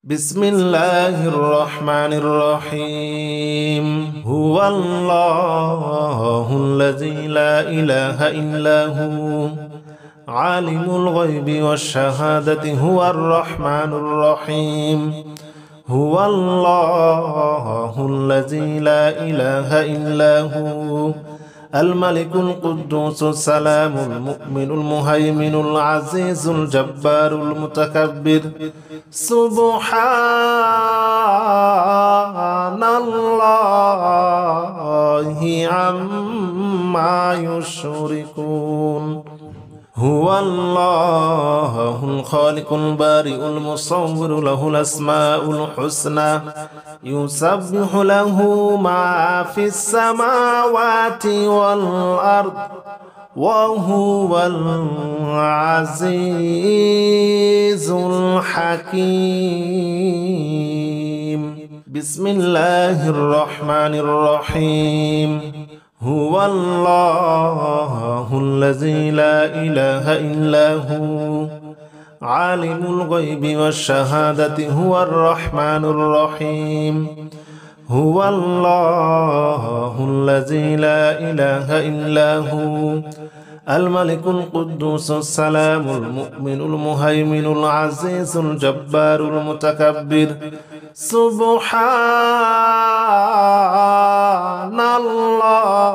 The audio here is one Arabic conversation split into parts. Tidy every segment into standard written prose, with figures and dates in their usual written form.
بسم الله الرحمن الرحيم هو الله الذي لا إله إلا هو عالم الغيب والشهادة هو الرحمن الرحيم هو الله الذي لا إله إلا هو الملك القدوس السلام المؤمن المهيمن العزيز الجبار المتكبر سبحان الله عما يشركون هو الله الخالق البارئ المصور له الأسماء الحسنى يسبح له ما في السماوات والأرض وهو العزيز الحكيم بسم الله الرحمن الرحيم هو الله الذي لا إله إلا هو عالم الغيب والشهادة هو الرحمن الرحيم هو الله الذي لا إله إلا هو الملك القدوس السلام المؤمن المهيمن العزيز الجبار المتكبر سبحان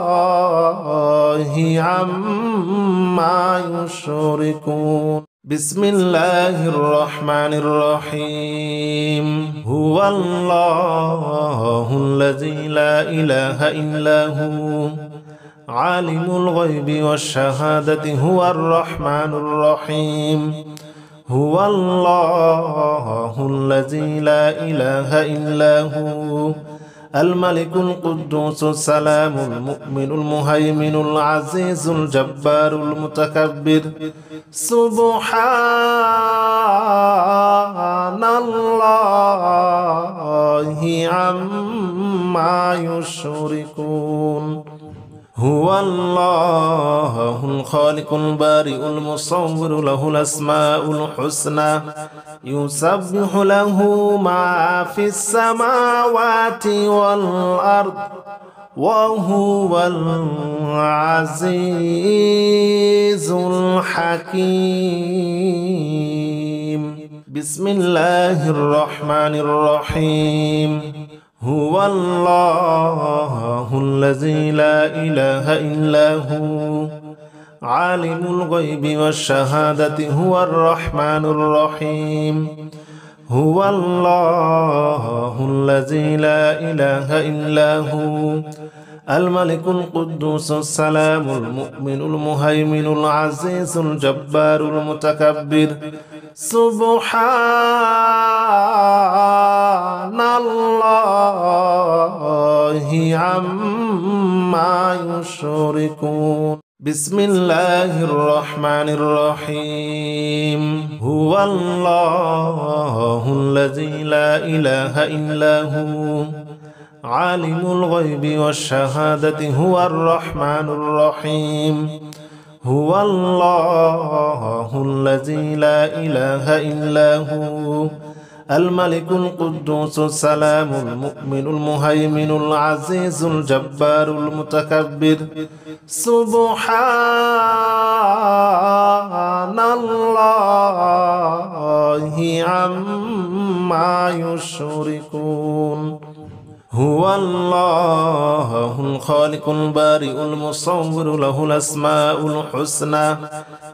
الله عما يشركون بسم الله الرحمن الرحيم هو الله الذي لا إله إلا هو عالم الغيب والشهادة هو الرحمن الرحيم هو الله الذي لا إله إلا هو الملك القدوس السلام المؤمن المهيمن العزيز الجبار المتكبر سبحان الله عما يشركون هو الله الخالق البارئ المصور له الأسماء الحسنى يسبح له ما في السماوات والأرض وهو العزيز الحكيم بسم الله الرحمن الرحيم هو الله الذي لا إله إلا هو عالم الغيب والشهادة هو الرحمن الرحيم هو الله الذي لا إله إلا هو الملك القدوس السلام المؤمن المهيمن العزيز الجبار المتكبر سبحان الله عما يشركون بسم الله الرحمن الرحيم هو الله الذي لا إله إلا هو عالم الغيب والشهادة هو الرحمن الرحيم هو الله الذي لا إله إلا هو الملك القدوس السلام المؤمن المهيمن العزيز الجبار المتكبر سبحان الله عما يشركون هو الله الخالق البارئ المصور له الأسماء الحسنى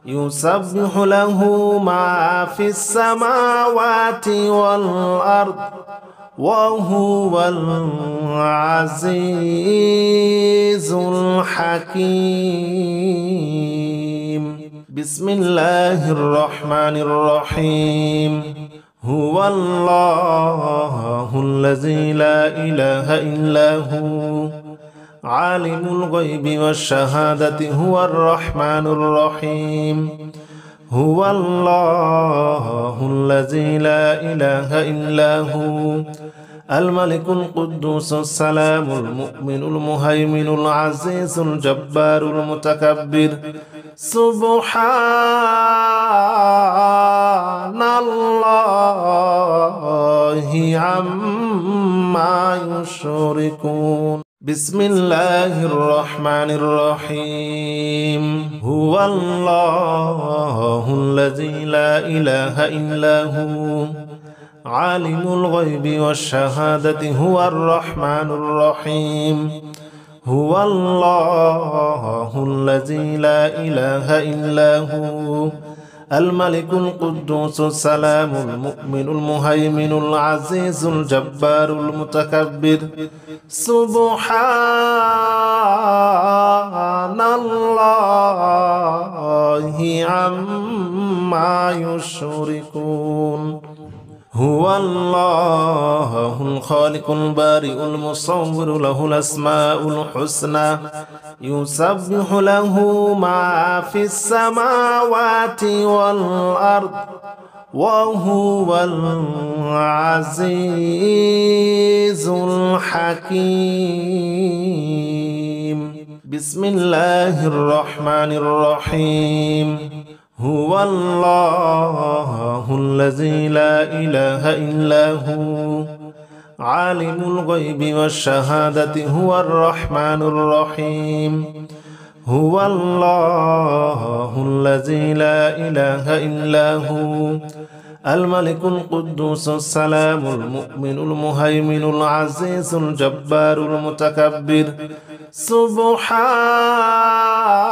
يسبح له ما في السماوات والأرض وهو العزيز الحكيم بسم الله الرحمن الرحيم هو الله الذي لا إله إلا هو عالم الغيب والشهادة هو الرحمن الرحيم هو الله الذي لا إله إلا هو الملك القدوس السلام المؤمن المهيمن العزيز الجبار المتكبر سبحان الله الله عما يشركون بسم الله الرحمن الرحيم هو الله الذي لا إله إلا هو عالم الغيب والشهادة هو الرحمن الرحيم هو الله الذي لا إله إلا هو الملك القدوس السلام المؤمن المهيمن العزيز الجبار المتكبر سبحان الله عما يشركون هو الله الخالق البارئ المصور له الأسماء الحسنى يسبح له ما في السماوات والأرض وهو العزيز الحكيم بسم الله الرحمن الرحيم هو الله الذي لا إله إلا هو عالم الغيب والشهادة هو الرحمن الرحيم هو الله الذي لا إله إلا هو الملك القدوس السلام المؤمن المهيمن العزيز الجبار المتكبر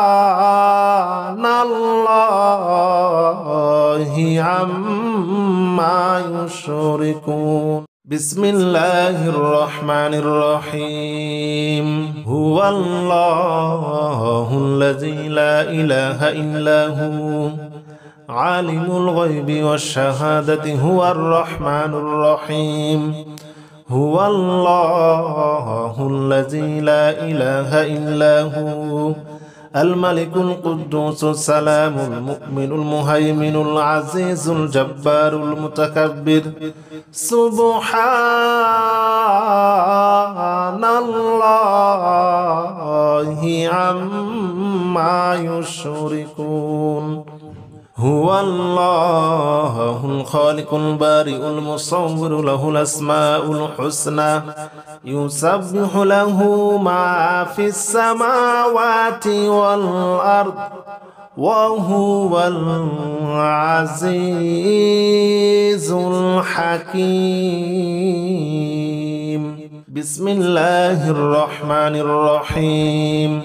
سبحان الله عما يشركون بسم الله الرحمن الرحيم هو الله الذي لا إله إلا هو عالم الغيب والشهادة هو الرحمن الرحيم هو الله الذي لا إله إلا هو الملك القدوس السلام المؤمن المهيمن العزيز الجبار المتكبر سبحان الله عما يشركون هو الله الخالق البارئ المصور له الأسماء الحسنى يسبح له ما في السماوات والأرض وهو العزيز الحكيم بسم الله الرحمن الرحيم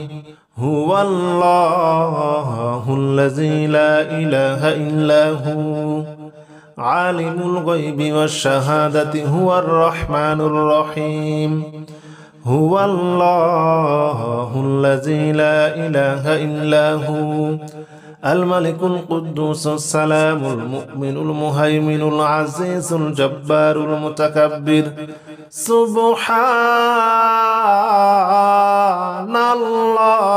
هو الله الذي لا إله إلا هو عالم الغيب والشهادة هو الرحمن الرحيم هو الله الذي لا إله إلا هو الملك القدوس السلام المؤمن المهيمن العزيز الجبار المتكبر سبحان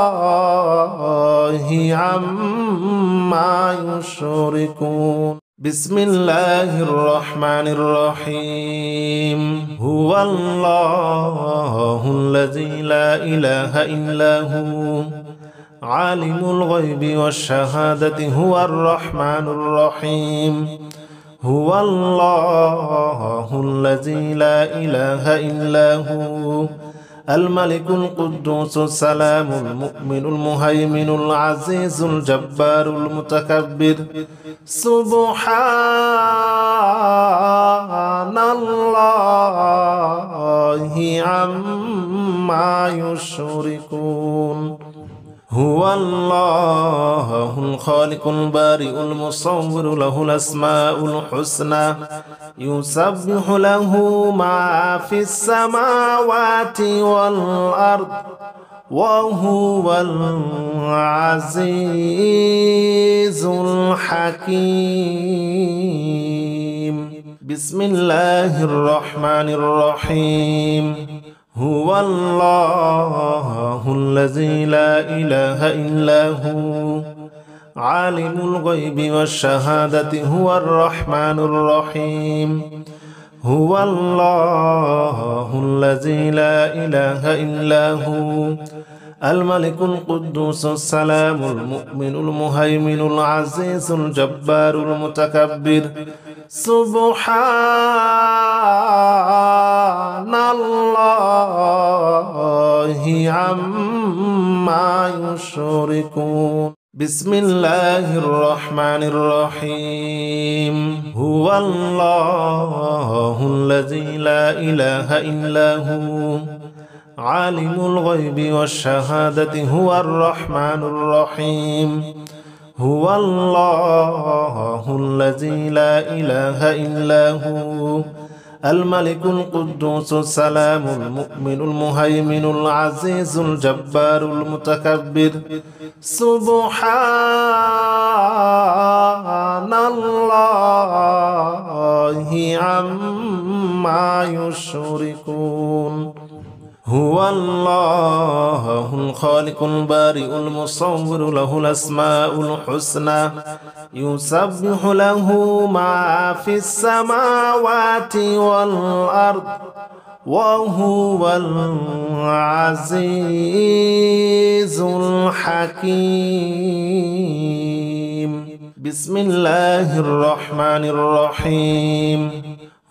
الله عما يشركون بسم الله الرحمن الرحيم هو الله الذي لا إله إلا هو عالم الغيب والشهادة هو الرحمن الرحيم هو الله الذي لا إله إلا هو الملك القدوس السلام المؤمن المهيمن العزيز الجبار المتكبر سبحان الله عما يشركون هو الله الخالق البارئ المصور له الأسماء الحسنى يسبح له ما في السماوات والأرض وهو العزيز الحكيم بسم الله الرحمن الرحيم هو الله الذي لا إله إلا هو عالم الغيب والشهادة هو الرحمن الرحيم هو الله الذي لا إله إلا هو الملك القدوس السلام المؤمن المهيمن العزيز الجبار المتكبر سبحان عما يشركون بسم الله الرحمن الرحيم هو الله الذي لا إله إلا هو عالم الغيب والشهادة هو الرحمن الرحيم هو الله الذي لا إله إلا هو الملك القدوس السلام المؤمن المهيمن العزيز الجبار المتكبر سبحان الله عما يشركون هو الله الخالق البارئ المصور له الأسماء الحسنى يسبح له ما في السماوات والأرض وهو العزيز الحكيم بسم الله الرحمن الرحيم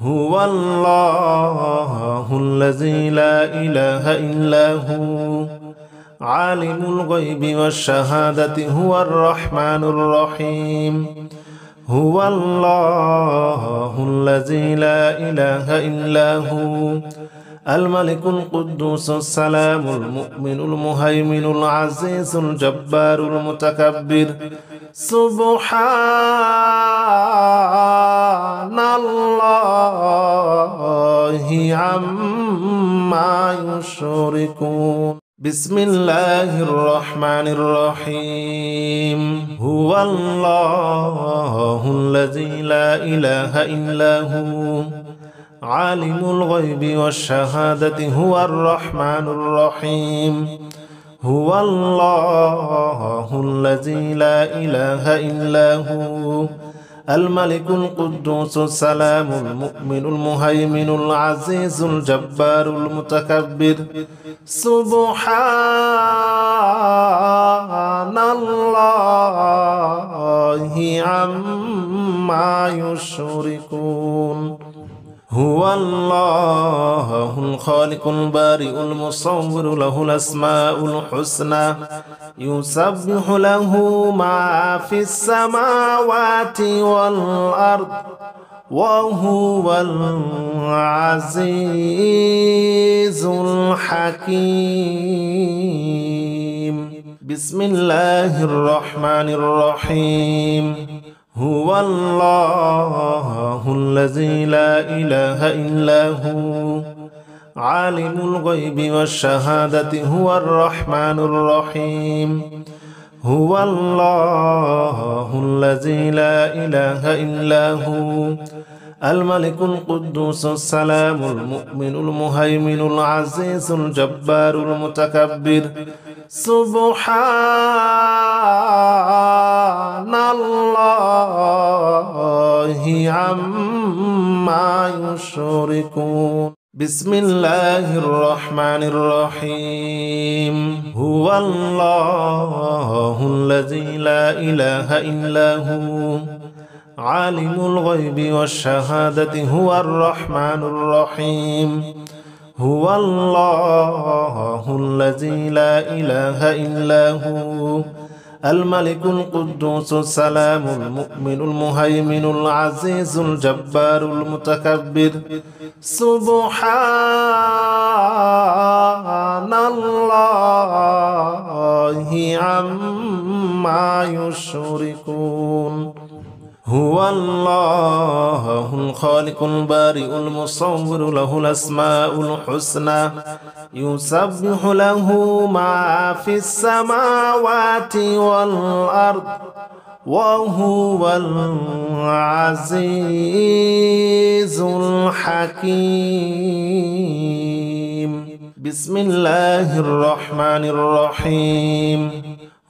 هو الله الذي لا إله إلا هو عالم الغيب والشهادة هو الرحمن الرحيم هو الله الذي لا إله إلا هو الملك القدوس السلام المؤمن المهيمن العزيز الجبار المتكبر سبحان الله عما يشركون بسم الله الرحمن الرحيم هو الله الذي لا إله إلا هو عالم الغيب والشهادة هو الرحمن الرحيم هو الله الذي لا إله إلا هو الملك القدوس السلام المؤمن المهيمن العزيز الجبار المتكبر سبحان الله عما يشركون هو الله الخالق البارئ المصور له الأسماء الحسنى يسبح له ما في السماوات والأرض وهو العزيز الحكيم بسم الله الرحمن الرحيم هو الله الذي لا إله إلا هو عالم الغيب والشهادة هو الرحمن الرحيم هو الله الذي لا إله إلا هو الملك القدوس السلام المؤمن المهيمن العزيز الجبار المتكبر سبحان الله عما يشركون بسم الله الرحمن الرحيم هو الله الذي لا إله إلا هو عالم الغيب والشهادة هو الرحمن الرحيم هو الله الذي لا إله إلا هو الملك القدوس السلام المؤمن المهيمن العزيز الجبار المتكبر سبحان الله عما يشركون هو الله الخالق البارئ المصور له الأسماء الحسنى يسبح له ما في السماوات والأرض وهو العزيز الحكيم بسم الله الرحمن الرحيم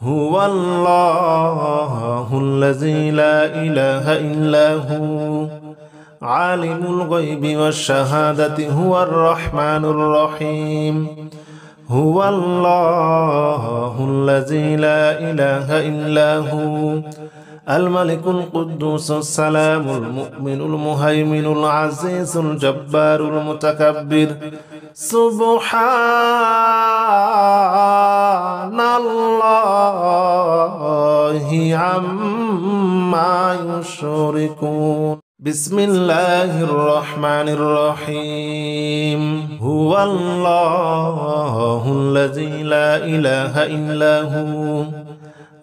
هو الله الذي لا إله إلا هو عالم الغيب والشهادة هو الرحمن الرحيم هو الله الذي لا إله إلا هو الملك القدوس السلام المؤمن المهيمن العزيز الجبار المتكبر سبحان الله عما يشركون بسم الله الرحمن الرحيم هو الله الذي لا إله إلا هو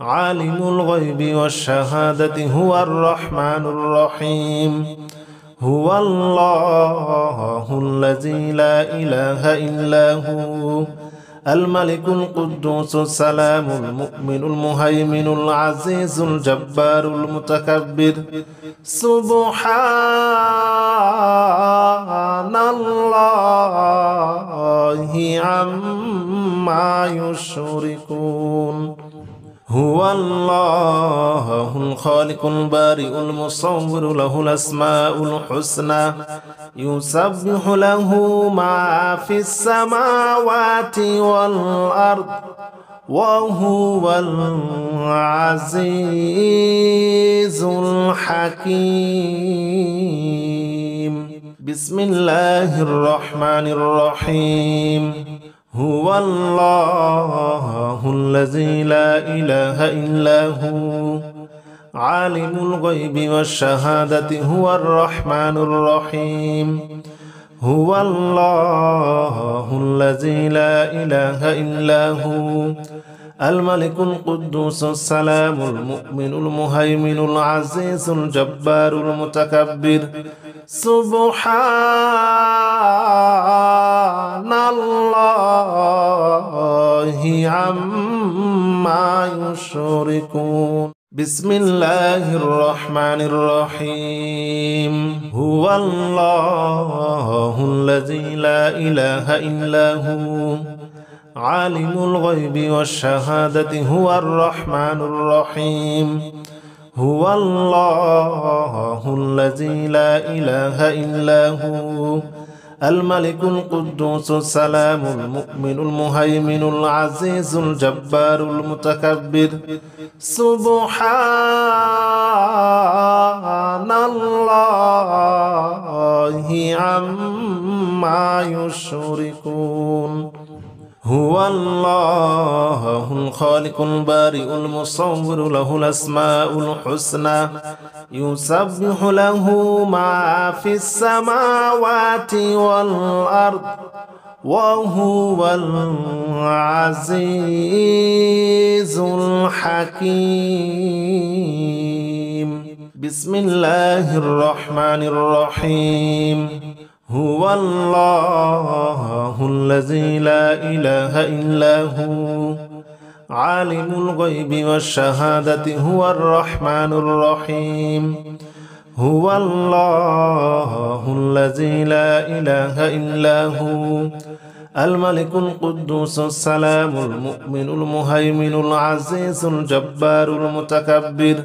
عالم الغيب والشهادة هو الرحمن الرحيم هو الله الذي لا إله إلا هو الملك القدوس السلام المؤمن المهيمن العزيز الجبار المتكبر سبحان الله عما يشركون هو الله الخالق البارئ المصور له الأسماء الحسنى يسبح له ما في السماوات والأرض وهو العزيز الحكيم بسم الله الرحمن الرحيم هو الله الذي لا إله إلا هو عالم الغيب والشهادة هو الرحمن الرحيم هو الله الذي لا إله إلا هو الملك القدوس السلام المؤمن المهيمن العزيز الجبار المتكبر سبحان الله عما يشركون بسم الله الرحمن الرحيم هو الله الذي لا إله إلا هو عالم الغيب والشهادة هو الرحمن الرحيم هو الله الذي لا إله إلا هو الملك القدوس السلام المؤمن المهيمن العزيز الجبار المتكبر سبحان الله عما يشركون هو الله الخالق البارئ المصور له الأسماء الحسنى يسبح له ما في السماوات والأرض وهو العزيز الحكيم بسم الله الرحمن الرحيم هو الله الذي لا إله إلا هو عالم الغيب والشهادة هو الرحمن الرحيم هو الله الذي لا إله إلا هو الملك القدوس السلام المؤمن المهيمن العزيز الجبار المتكبر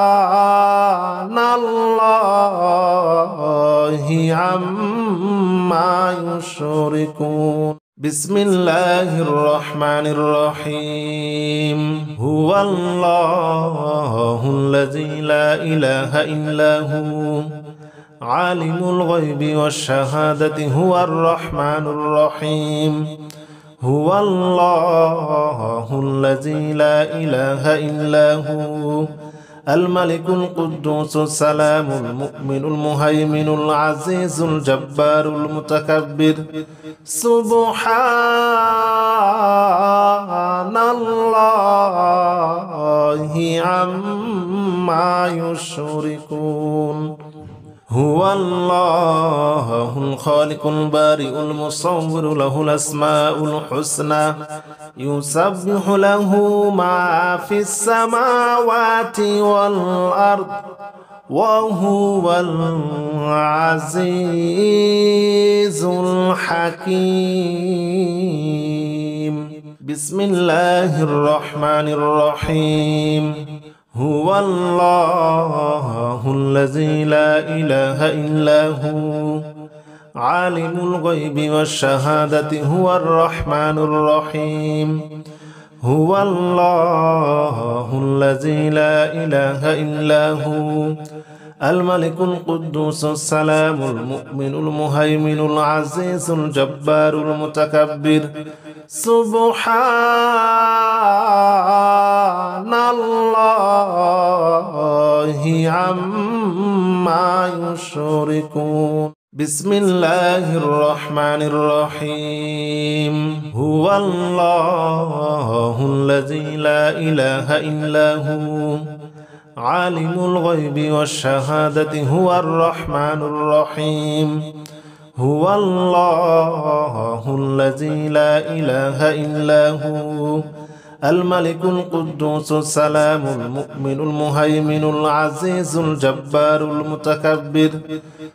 سبحان الله عما يشركون بسم الله الرحمن الرحيم هو الله الذي لا إله إلا هو عالم الغيب والشهادة هو الرحمن الرحيم هو الله الذي لا إله إلا هو الملك القدوس السلام المؤمن المهيمن العزيز الجبار المتكبر سبحان الله عما يشركون هو الله الخالق البارئ المصور له الأسماء الحسنى يسبح له ما في السماوات والأرض وهو العزيز الحكيم بسم الله الرحمن الرحيم هو الله الذي لا إله إلا هو عالم الغيب والشهادة هو الرحمن الرحيم هو الله الذي لا إله إلا هو الملك القدوس السلام المؤمن المهيمن العزيز الجبار المتكبر سبحان الله عما يشركون بسم الله الرحمن الرحيم هو الله الذي لا إله إلا هو عالم الغيب والشهادة هو الرحمن الرحيم هو الله الذي لا إله إلا هو الملك القدوس السلام المؤمن المهيمن العزيز الجبار المتكبر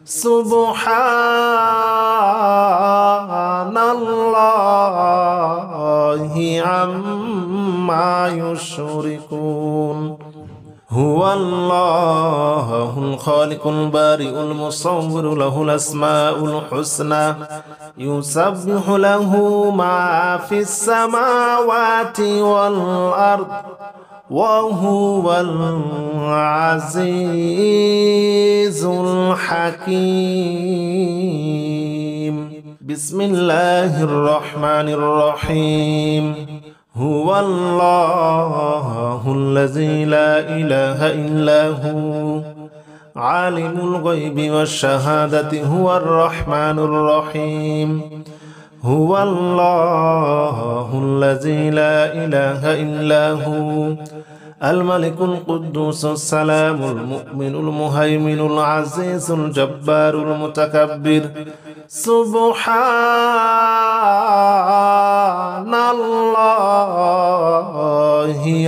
سبحان الله عما يشركون هو الله الخالق البارئ المصور له الأسماء الحسنى يسبح له ما في السماوات والأرض وهو العزيز الحكيم بسم الله الرحمن الرحيم هو الله الذي لا إله إلا هو عالم الغيب والشهادة هو الرحمن الرحيم هو الله الذي لا إله إلا هو الملك القدوس السلام المؤمن المهيمن العزيز الجبار المتكبر سبحان الله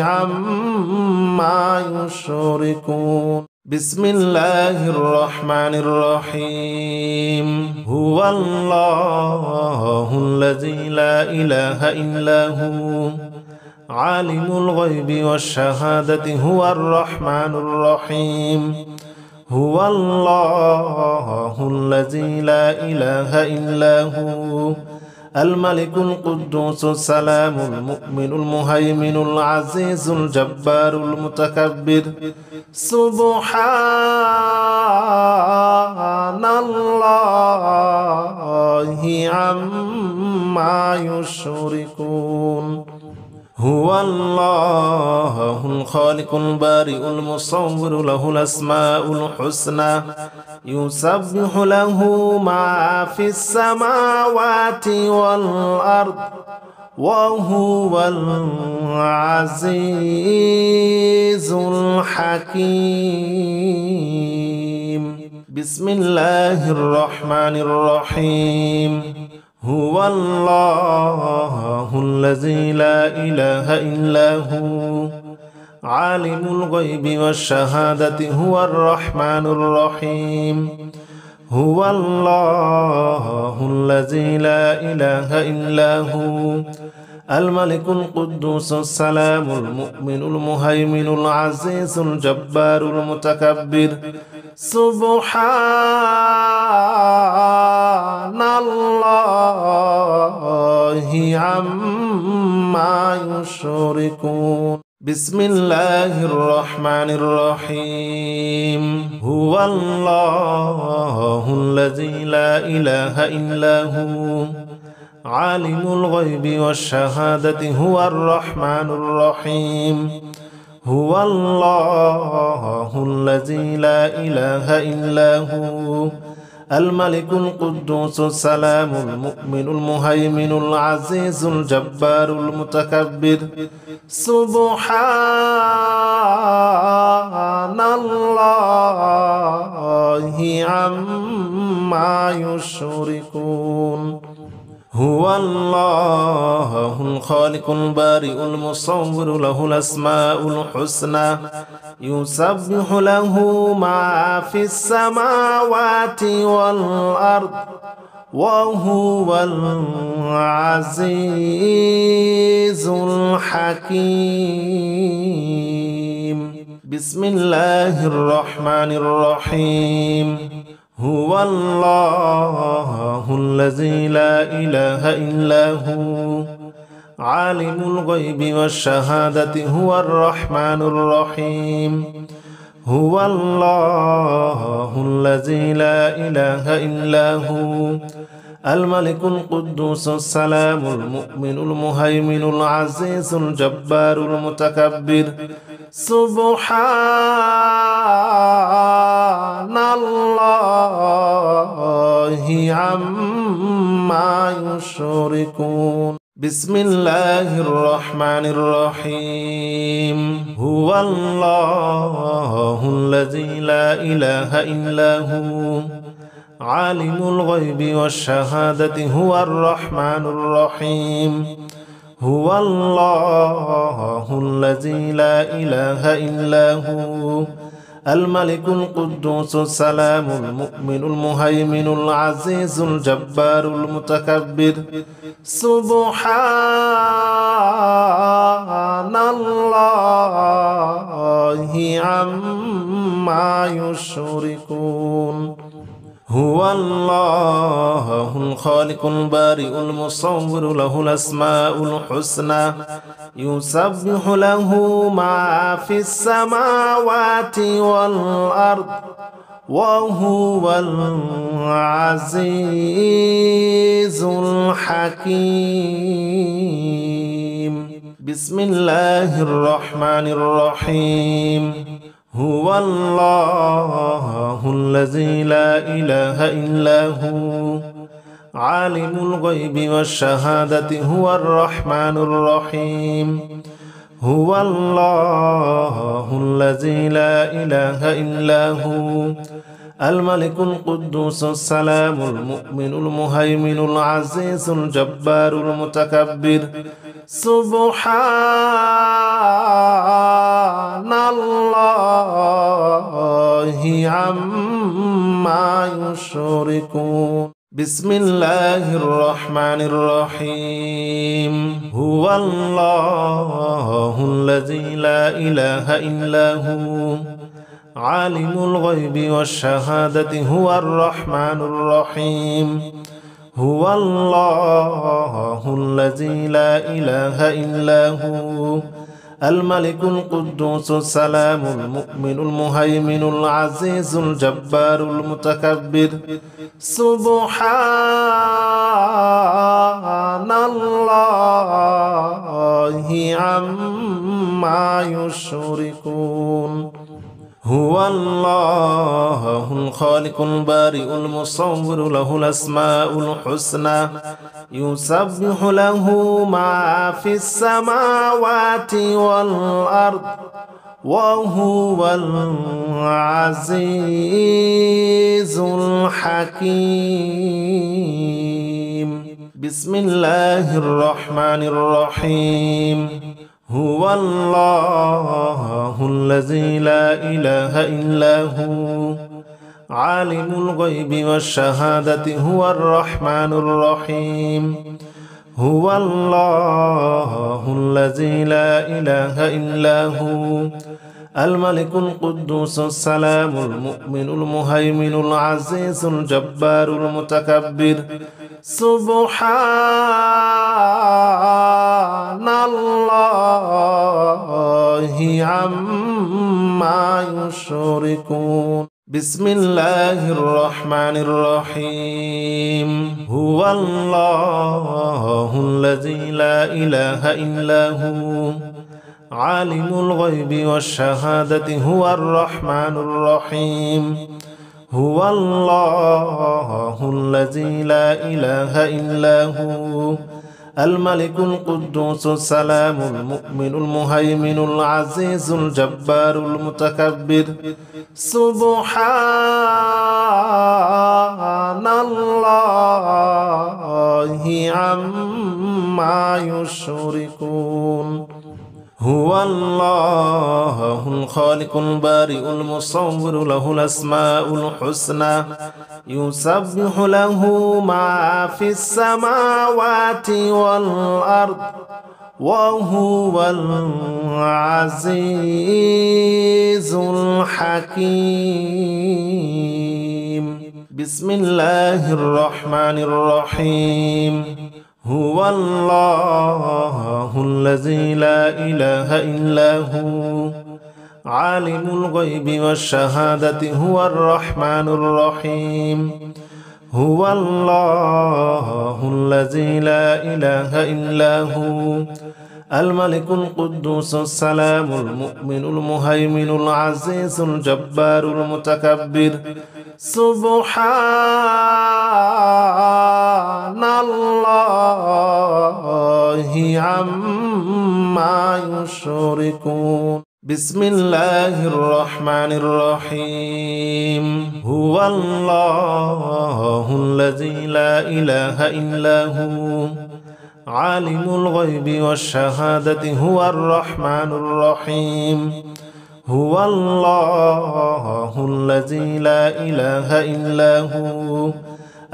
عما يشركون بسم الله الرحمن الرحيم هو الله الذي لا إله إلا هو عالم الغيب والشهادة هو الرحمن الرحيم هو الله الذي لا إله إلا هو الملك القدوس السلام المؤمن المهيمن العزيز الجبار المتكبر سبحان الله عما يشركون هو الله الخالق البارئ المصور له الأسماء الحسنى يسبح له ما في السماوات والأرض وهو العزيز الحكيم بسم الله الرحمن الرحيم هو الله الذي لا إله إلا هو عالم الغيب والشهادة هو الرحمن الرحيم هو الله الذي لا إله إلا هو الملك القدوس السلام المؤمن المهيمن العزيز الجبار المتكبر سبحان الله عما يشركون بسم الله الرحمن الرحيم هو الله الذي لا إله إلا هو عالم الغيب والشهادة هو الرحمن الرحيم هو الله الذي لا إله إلا هو الملك القدوس السلام المؤمن المهيمن العزيز الجبار المتكبر سبحان الله عما يشركون هو الله الخالق البارئ المصور له الأسماء الحسنى يسبح له ما في السماوات والأرض وهو العزيز الحكيم بسم الله الرحمن الرحيم هو الله الذي لا إله إلا هو عالم الغيب والشهادة هو الرحمن الرحيم هو الله الذي لا إله إلا هو الملك القدوس السلام المؤمن المهيمن العزيز الجبار المتكبر سبحان الله عما يشركون بسم الله الرحمن الرحيم هو الله الذي لا إله إلا هو عالم الغيب والشهادة هو الرحمن الرحيم هو الله الذي لا إله إلا هو الملك القدوس السلام المؤمن المهيمن العزيز الجبار المتكبر سبحان الله عما يشركون هو الله الخالق البارئ المصور له الأسماء الحسنى يسبح له ما في السماوات والأرض وهو العزيز الحكيم بسم الله الرحمن الرحيم هو الله الذي لا إله إلا هو عالم الغيب والشهادة هو الرحمن الرحيم هو الله الذي لا إله إلا هو الملك القدوس السلام المؤمن المهيمن العزيز الجبار المتكبر سبحان الله عما يشركون بسم الله الرحمن الرحيم هو الله الذي لا إله إلا هو عالم الغيب والشهادة هو الرحمن الرحيم هو الله الذي لا إله إلا هو الملك القدوس السلام المؤمن المهيمن العزيز الجبار المتكبر سبحان الله عما يشركون هو الله الخالق البارئ المصور له الأسماء الحسنى يسبح له ما في السماوات والأرض وهو العزيز الحكيم بسم الله الرحمن الرحيم هو الله الذي لا إله إلا هو عالم الغيب والشهادة هو الرحمن الرحيم هو الله الذي لا إله إلا هو الملك القدوس السلام المؤمن المهيمن العزيز الجبار المتكبر سبحان الله عما يشركون بسم الله الرحمن الرحيم هو الله الذي لا إله إلا هو عالم الغيب والشهادة هو الرحمن الرحيم هو الله الذي لا إله إلا هو الملك القدوس السلام المؤمن المهيمن العزيز الجبار المتكبر سبحان الله عما يشركون هو الله الخالق البارئ المصور له الأسماء الحسنى يسبح له ما في السماوات والأرض وهو العزيز الحكيم بسم الله الرحمن الرحيم هو الله الذي لا إله إلا هو عالم الغيب والشهادة هو الرحمن الرحيم هو الله الذي لا إله إلا هو الملك القدوس السلام المؤمن المهيمن العزيز الجبار المتكبر سبحان الله عما يشركون بسم الله الرحمن الرحيم هو الله الذي لا إله إلا هو عالم الغيب والشهادة هو الرحمن الرحيم هو الله الذي لا إله إلا هو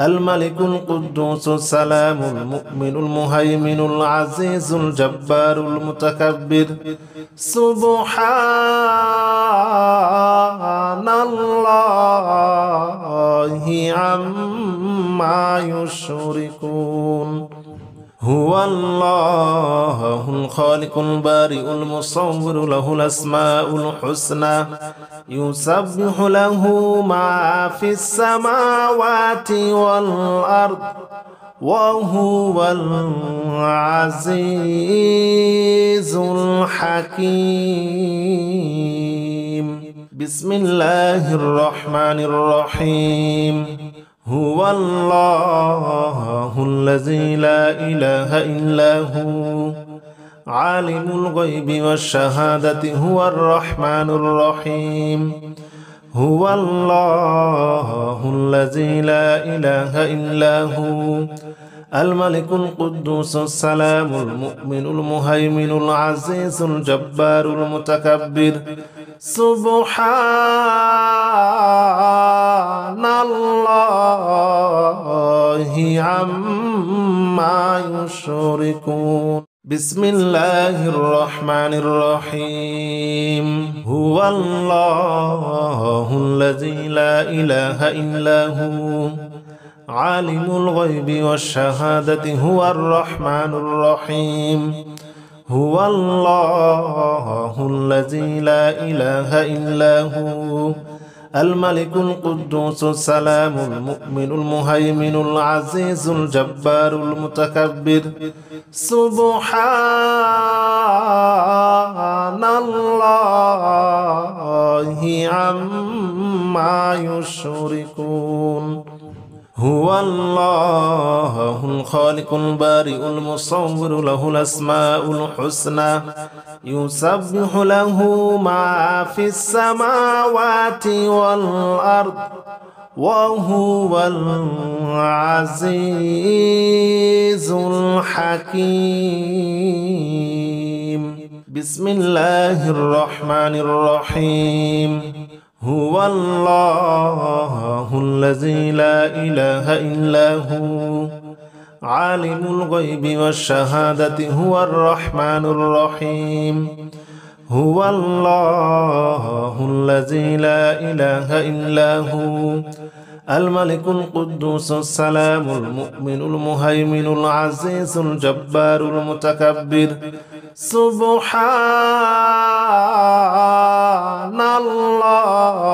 الملك القدوس السلام المؤمن المهيمن العزيز الجبار المتكبر سبحان الله عما يشركون هو الله الخالق البارئ المصور له الأسماء الحسنى يسبح له ما في السماوات والأرض وهو العزيز الحكيم بسم الله الرحمن الرحيم هو الله الذي لا إله إلا هو عالم الغيب والشهادة هو الرحمن الرحيم هو الله الذي لا إله إلا هو الملك القدوس السلام المؤمن المهيمن العزيز الجبار المتكبر سبحان الله عما يشركون بسم الله الرحمن الرحيم هو الله الذي لا إله إلا هو عالم الغيب والشهادة هو الرحمن الرحيم هو الله الذي لا إله إلا هو الملك القدوس السلام المؤمن المهيمن العزيز الجبار المتكبر سبحان الله عما يشركون هو الله الخالق البارئ المصور له الأسماء الحسنى يسبح له ما في السماوات والأرض وهو العزيز الحكيم بسم الله الرحمن الرحيم هو الله الذي لا إله إلا هو عالم الغيب والشهادة هو الرحمن الرحيم هو الله الذي لا إله إلا هو الملك القدوس السلام المؤمن المهيمن العزيز الجبار المتكبر سبحان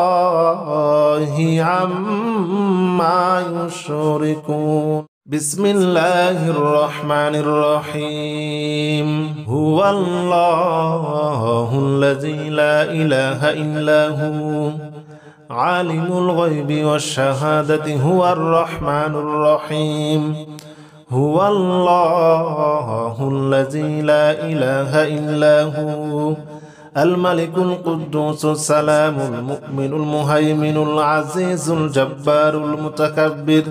الله عما يشركون بسم الله الرحمن الرحيم هو الله الذي لا إله إلا هو عالم الغيب والشهادة هو الرحمن الرحيم هو الله الذي لا إله إلا هو الملك القدوس السلام المؤمن المهيمن العزيز الجبار المتكبر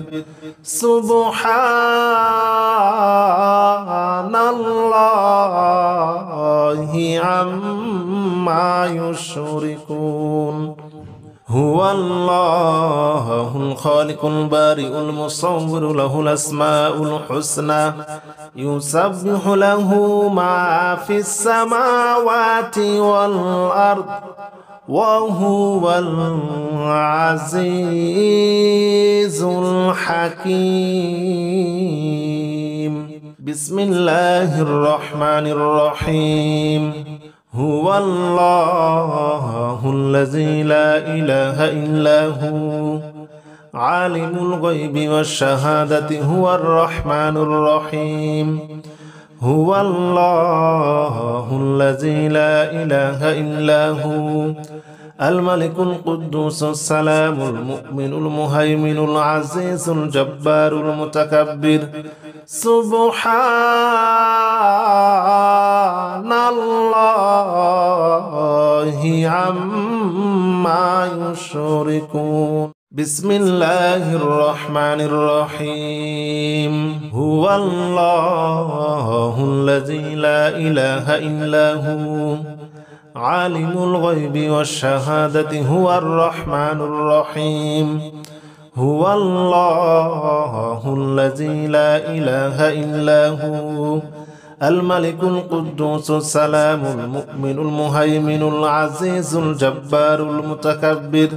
سبحان الله عما يشركون هو الله الخالق البارئ المصور له الأسماء الحسنى يسبح له ما في السماوات والأرض وهو العزيز الحكيم بسم الله الرحمن الرحيم هو الله الذي لا إله إلا هو عالم الغيب والشهادة هو الرحمن الرحيم هو الله الذي لا إله إلا هو الملك القدوس السلام المؤمن المهيمن العزيز الجبار المتكبر سبحان الله عما يشركون بسم الله الرحمن الرحيم هو الله الذي لا إله إلا هو عالم الغيب والشهادة هو الرحمن الرحيم هو الله الذي لا إله إلا هو الملك القدوس السلام المؤمن المهيمن العزيز الجبار المتكبر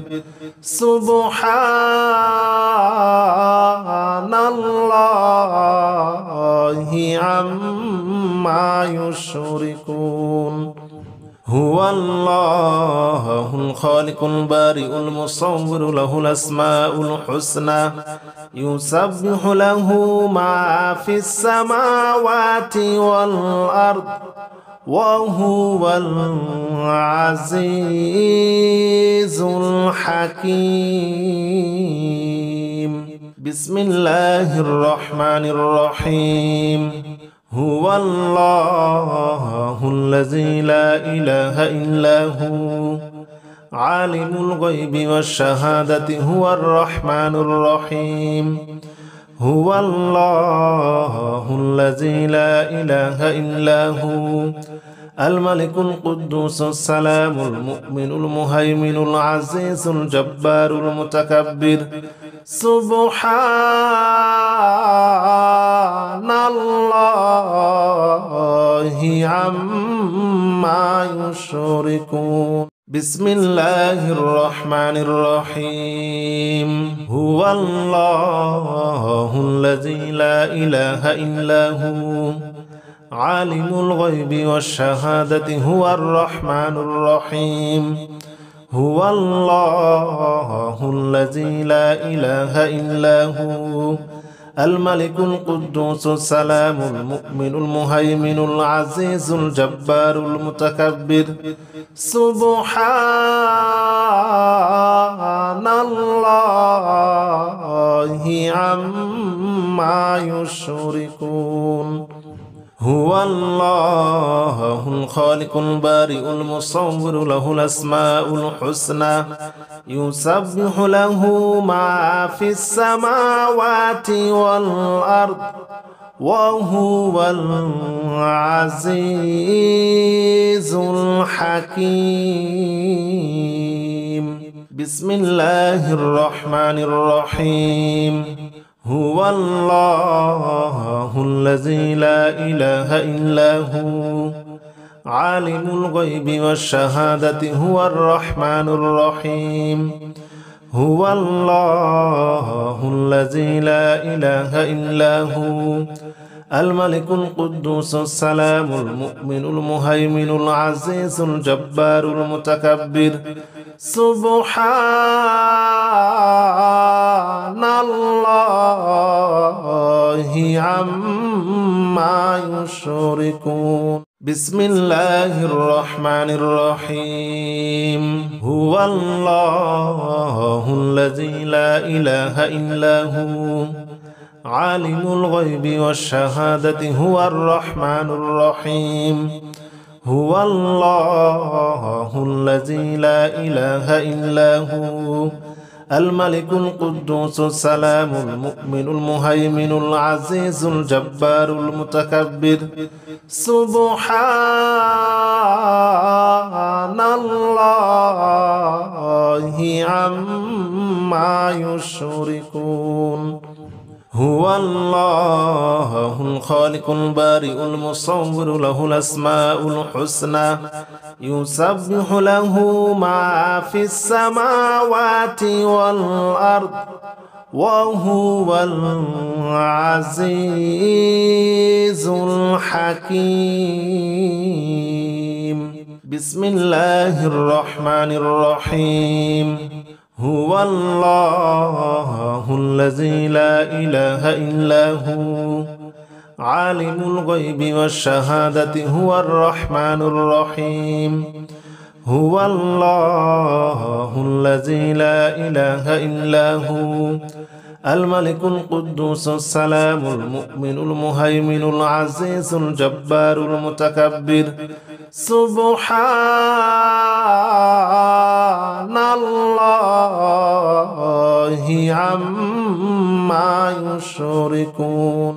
سبحان الله عما يشركون هو الله الخالق البارئ المصور له الأسماء الحسنى يسبح له ما في السماوات والأرض وهو العزيز الحكيم بسم الله الرحمن الرحيم هو الله الذي لا إله إلا هو عالم الغيب والشهادة هو الرحمن الرحيم هو الله الذي لا إله إلا هو الملك القدوس السلام المؤمن المهيمن العزيز الجبار المتكبر سبحان الله عما يشركون بسم الله الرحمن الرحيم هو الله الذي لا إله إلا هو عالم الغيب والشهادة هو الرحمن الرحيم هو الله الذي لا إله إلا هو الملك القدوس السلام المؤمن المهيمن العزيز الجبار المتكبر سبحان الله عما يشركون هو الله الخالق البارئ المصور له الأسماء الحسنى يسبح له ما في السماوات والأرض وهو العزيز الحكيم بسم الله الرحمن الرحيم هو الله الذي لا إله إلا هو عالم الغيب والشهادة هو الرحمن الرحيم هو الله الذي لا إله إلا هو الملك القدوس السلام المؤمن المهيمن العزيز الجبار المتكبر سبحان الله عما يشركون بسم الله الرحمن الرحيم هو الله الذي لا إله إلا هو عالم الغيب والشهادة هو الرحمن الرحيم هو الله الذي لا إله إلا هو الملك القدوس السلام المؤمن المهيمن العزيز الجبار المتكبر سبحان الله عما يشركون هو الله الخالق البارئ المصور له الأسماء الحسنى يسبح له ما في السماوات والأرض وهو العزيز الحكيم. بسم الله الرحمن الرحيم. هو الله الذي لا إله إلا هو عالم الغيب والشهادة هو الرحمن الرحيم. هو الله الذي لا إله إلا هو الملك القدوس السلام المؤمن المهيمن العزيز الجبار المتكبر. سبحان الله عما يشركون.